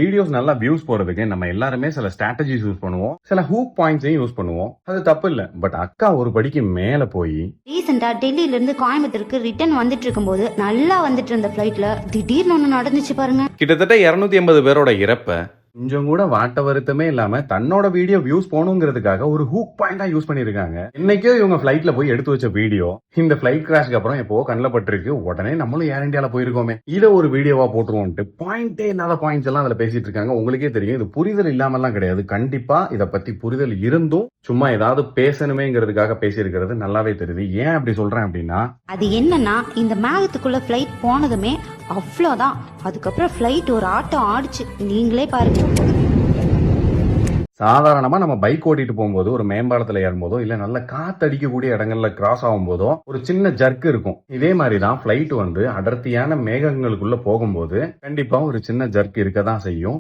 Videos நல்லா views போறதுக்கு நம்ம எல்லாருமே சில ஸ்ட்ராட்டஜிஸ் யூஸ் பண்ணுவோம், சில ஹூக் பாயிண்ட்ஸையும் யூஸ் பண்ணுவோம். அது தப்பு இல்ல. பட் அக்கா ஒரு படிக்கு மேல போய் ரீசெண்டா டெல்லியில இருந்து கோயம்புத்தூருக்கு ரிட்டர்ன் வந்துட்டு இருக்கும்போது நல்லா வந்துட்டு இருந்த ஃபிளைட்ல திடீர்னு ஒண்ணு நடந்துச்சு பாருங்க. கிட்டத்தட்ட 280 பேரோட இறப்ப கொஞ்சம் கூட வாட்ட வருத்தமே இல்லாம தன்னோட வீடியோ வியூஸ் போகணுங்கிறதுக்காக ஒரு ஹூக் பாயிண்டா யூஸ் பண்ணிருக்காங்க. இன்னைக்கே இவங்க பிளைட்ல போய் எடுத்து வச்ச வீடியோ இந்த பிளைட் கிராஷ்க்கு அப்புறம் எப்போ கண்ணில் பட்டிருக்கு. உடனே நம்மளும் ஏர் இந்தியால போயிருக்கோமே, இதை ஒரு வீடியோவா போட்டுருவோம்ட்டு பாயிண்டே இல்லாத பாயிண்ட்ஸ் எல்லாம் அதுல பேசிட்டு இருக்காங்க. உங்களுக்கே தெரியும் இது புரிதல் இல்லாமலாம் கிடையாது. கண்டிப்பா இதை பத்தி புரிதல் இருந்தும் சும்மா ஏதாவது பேசணுமேங்கிறதுக்காக பேசியிருக்கிறது நல்லாவே தெரியுது. ஏன் அப்படி சொல்றேன் அப்படின்னா, அது என்னன்னா இந்த மேகத்துக்குள்ள ஃபிளைட் போனதுமே அவ்வளோதான். அதுக்கப்புறம் ஃபிளைட் ஒரு ஆட்டம் ஆடிச்சு, நீங்களே பாருங்க. சாதாரணமா நம்ம பைக் ஓட்டிட்டு போகும்போது ஒரு மேம்பாலத்துல ஏறும்போதோ இல்ல நல்ல காத்தடிக்கக்கூடிய இடங்கள்ல கிராஸ் ஆகும் போதோ ஒரு சின்ன ஜர்க் இருக்கும். இதே மாதிரிதான் பிளைட் அடர்த்தியான மேகங்களுக்குள்ள போகும்போது கண்டிப்பா ஒரு சின்ன ஜர்க் இருக்கதான் செய்யும்.